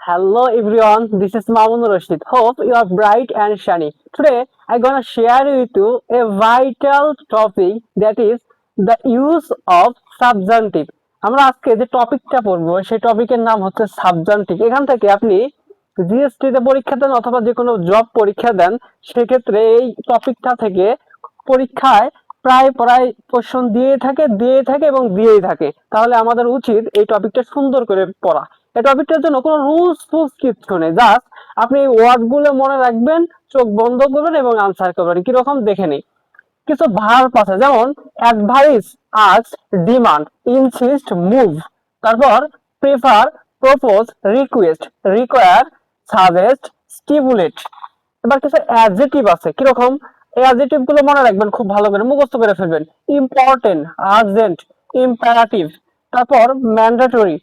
Hello everyone, this is Mamun Rashid. Hope you are bright and shiny. Today I'm gonna share with you a vital topic that is the use of subjunctive. আমরা আজকে যে টপিকটা পড়বো সেই টপিকের নাম হচ্ছে সাবজান্টিভ। এখান থেকে আপনি জিএসটি তে পরীক্ষা দেন অথবা যে কোনো জব পরীক্ষা দেন, সেক্ষেত্রে এই টপিকটা থেকে পরীক্ষায় প্রায় প্রায় কোশ্চেন দিয়ে থাকে এবং দিয়েই থাকে। তাহলে আমাদের উচিত এই টপিকটা সুন্দর করে পড়া। এই টপিকটার জন্য কোনো রুলস ফুলস কিচ্ছু নেই, জাস্ট আপনি এই ওয়ার্ড গুলো মনে রাখবেন, চোখ বন্ধ করবেন এবং আনসার করবেন। কিরকম দেখে নেই। কিছু ভার্ব আছে, যেমন advise, ask, demand, insist, move. তারপর prefer, propose, request, require, suggest, stipulate. এবার কিছু অ্যাডজেক্টিভ আছে, কিরকম এই অ্যাডজেক্টিভ গুলো মনে রাখবেন, খুব ভালো করে মুখস্থ করে ফেলবেন। Important, urgent, imperative. তারপর mandatory,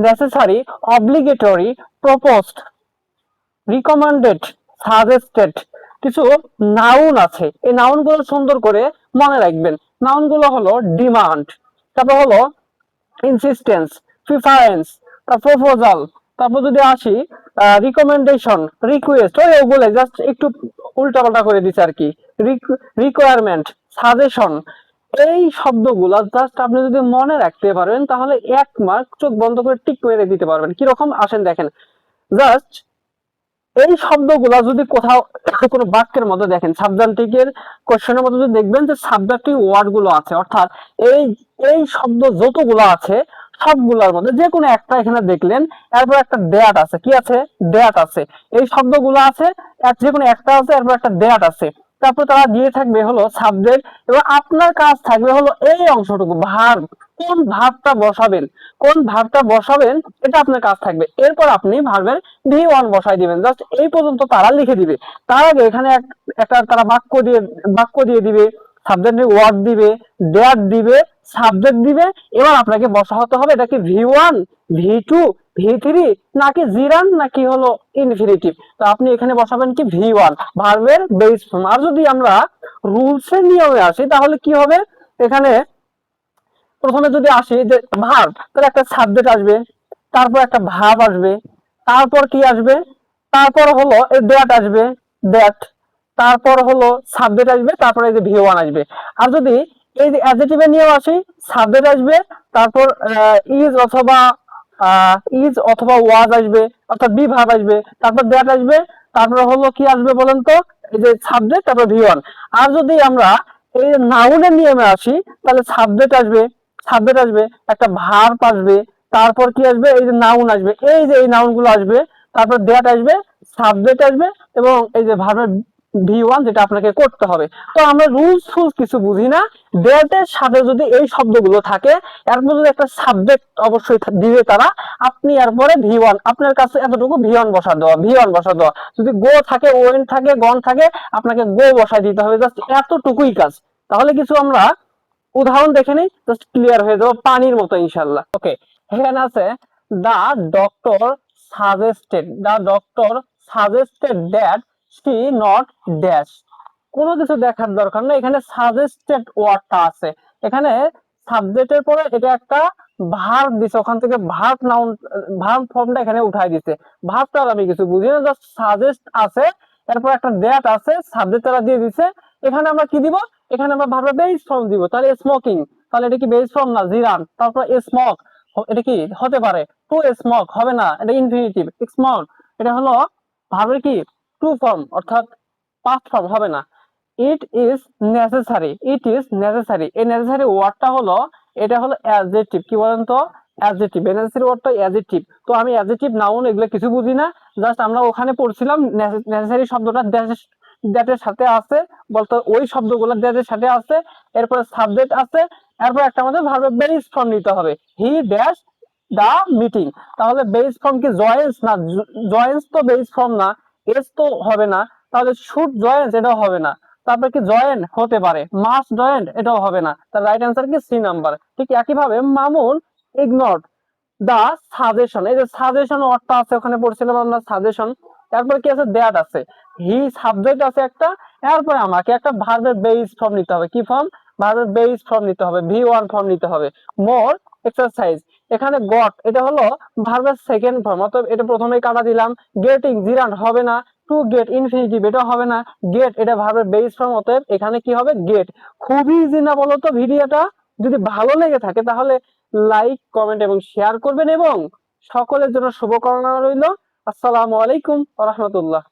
necessary, obligatory, proposed, recommended, suggested. কিছু নাউন আছে, এই নাউন গুলো সুন্দর করে মনে রাখবেন। নাউন গুলো হলো ডিমান্ড, তারপর হলো ইনসিস্টেন্স, প্রিফারেন্স, তারপর প্রপোজাল। তারপর যদি আসি রিকমেন্ডেশন, রিকোয়েস্ট, ওগুলো জাস্ট একটু উল্টাপাল্টা করে দিচ্ছে আর কি। Requirement, suggestion. এই শব্দগুলো জাস্ট আপনি যদি মনে রাখতে পারেন তাহলে 1 মার্ক চোখ বন্ধ করে টিক মেরে দিতে পারবেন। কিরকম আসেন দেখেন, জাস্ট এই শব্দগুলা যদি কোথাও কোনো বাক্যের মধ্যে দেখেন, সাবজেক্টিভের কোশ্চেনের মধ্যে যদি দেখবেন যে সাবজেক্টিভ ওয়ার্ড গুলো আছে, অর্থাৎ এই এই শব্দ যতগুলো আছে সবগুলোর মধ্যে যে কোনো একটা এখানে দেখলেন, এরপর একটা দ্যাট আছে, কি আছে, দ্যাট আছে। এই শব্দগুলো আছে, যে কোনো একটা আছে, এরপর একটা দ্যাট আছে। তারপর তারা দিয়ে থাকবে হলো সাবজেক্ট, এবং আপনার কাজ থাকবে হলো এই অংশটুকু ভার্ব, কোন ভার্বটা বসাবেন, কোন ভার্বটা বসাবেন, এটা আপনার কাজ থাকবে। এরপর আপনি ভার্বের ভি1 বসাই দিবেন। জাস্ট এই পর্যন্ত তারা লিখে দিবে। তার আগে এখানে একটা তারা বাক্য দিয়ে দিবে, সাবজেক্টের ওয়ার্ড দিবে, দ্যাট দিবে, সাবজেক্ট দিবে। এবার আপনাকে বসাতে হবে এটা কি ভি1, ভি2, ভি3, নাকি জিরান, নাকি হলো ইনফিনিটিভ। তো আপনি এখানে বসাবেন কি ভি1, ভার্বের বেস ফর্ম। আর যদি আমরা রুলস এর নিয়মে আসি তাহলে কি হবে, এখানে প্রথমে যদি আসি যে ভার্ব, তাহলে একটা সাবজেক্ট আসবে, তারপর একটা ভার্ব আসবে, তারপর কি আসবে, তারপর হলো এই দ্যাট আসবে, দ্যাট, তারপর হলো সাবজেক্ট আসবে, তারপর এই যে ভি1 আসবে। আর যদি এই যে অ্যাডজেক্টিভের নিয়ম আসি, সাবজেক্ট আসবে, তারপর ইজ অথবা ওয়াজ আসবে, অর্থাৎ বি ভার্ব আসবে, তারপর দ্যাট আসবে, তারপর হলো কি আসবে বলেন তো, এই যে সাবজেক্ট, তারপর ভি1। আর যদি আমরা এই নাউনের নিয়মে আসি তাহলে সাবজেক্ট আসবে, একটা ভার্ব আসবে, তারপর কি আসবে, এই যে নাউন আসবে, এই যে এই নাউন গুলো আসবে, তারপর দ্যাট আসবে, সাবজেক্ট আসবে, এবং এই যে ভার্বের ভি1 যেটা আপনাকে করতে হবে। তো আমরা রুলস ফুলস কিছু বুঝি না। দ্যাট এর সাথে যদি এই শব্দগুলো থাকে, এরপর যদি একটা সাবজেক্ট অবশ্যই দিবে তারা, আপনি এরপরে ভি1, আপনার কাছে এতটুকু ভি1 বসা দেওয়া। যদি গো থাকে, ওয়েন থাকে, গন থাকে, আপনাকে গো বসাই দিতে হবে। জাস্ট এতটুকুই কাজ। তাহলে কিছু আমরা উদাহরণ দেখে নিই, জাস্ট ক্লিয়ার হয়ে যাবে পানির মতো ইনশাল্লাহ। ওকে, এখানে আছে the doctor suggested that she not dash. কোনো কিছু দেখার দরকার নেই, এখানে সাজেস্টেড ওয়ার্ডটা আছে। এখানে সাবজেক্টের পরে এটা একটা ভার্ব দিছে, ওখান থেকে ভার্ব ফর্মটা এখানে উঠাই দিছে। ভার্বটা আমি কিছু বুঝি না, জাস্ট সাজেস্ট আছে, এরপর একটা দ্যাট আছে, সাবজেক্ট তারা দিয়ে দিছে। এখানে আমরা কি দিব, এখানে আমরা ভার্বের বেস ফর্ম দিব। তাহলে স্মোকিং, তাহলে এটা কি বেস ফর্ম না, জিরান। তারপর স্মোক, এটা কি হতে পারে, টু স্মোক হবে না, এটা ইনফিনিটিভ। স্মোক, এটা হলো ভার্বের কি টু ফর্ম, অর্থাৎ পাস্ট ফর্ম হবে না। ইট ইজ নেসেসারি, এই নেসেসারি ওয়ার্ডটা হলো, এটা হলো অ্যাডজেক্টিভ। কি বলেন তো, অ্যাডজেক্টিভ। নেসেসারি ওয়ার্ডটা অ্যাডজেক্টিভ। তো আমি অ্যাডজেক্টিভ, নাউন এগুলো কিছু বুঝি না, জাস্ট আমরা ওখানে পড়ছিলাম নেসেসারি শব্দটা দ্যাটের সাথে আছে, বলতে ওই শব্দগুলো দ্যাটের সাথে আছে, এরপরে সাবজেক্ট আছে, এরপর একটা আমাদের ভার্বের বেস ফর্ম নিতে হবে, হি ড্যাশ দা মিটিং। তাহলে বেস ফর্ম কি জয়েন্স না, জয়েন্স তো বেস ফর্ম না, এস তো হবে না, তাহলে শুড জয়েন্স, এটাও হবে না। তারপর কি জয়েন হতে পারে, মাস্ট জয়েন্ট, এটাও হবে না। তার রাইট অ্যান্সার কি সি নাম্বার। ঠিক একইভাবে মামুন ইগনোরড দা সাজেশন, এই যে সাজেশন ওয়ার্ডটা আছে ওখানে পড়ছিলাম আমরা, সাজেশন। তারপর কি আছে, দ্যাট আছে, হি সাবজেক্ট আছে একটা, এরপরে আমাকে একটা ভার্বের বেস ফর্ম নিতে হবে। কি ফর্ম, ভার্বের বেস ফর্ম নিতে হবে, ভি1 ফর্ম নিতে হবে। মোর এক্সারসাইজ। এখানে গট এটা হলো ভার্বের সেকেন্ড ফর্ম, অতএব এটা প্রথমেই কাটা দিলাম। গেটিং জিরান্ড হবে না, টু গেট ইনফিনিটিভ এটা হবে না, গেট এটা ভার্বের বেস ফর্ম, অতএব এখানে কি হবে গেট। খুবই ইজি না বলো তো ভিডিওটা? যদি ভালো লেগে থাকে তাহলে লাইক কমেন্ট এবং শেয়ার করবেন, এবং সকলের জন্য শুভকামনা রইল। আসসালামু আলাইকুম ওয়া রাহমাতুল্লাহ।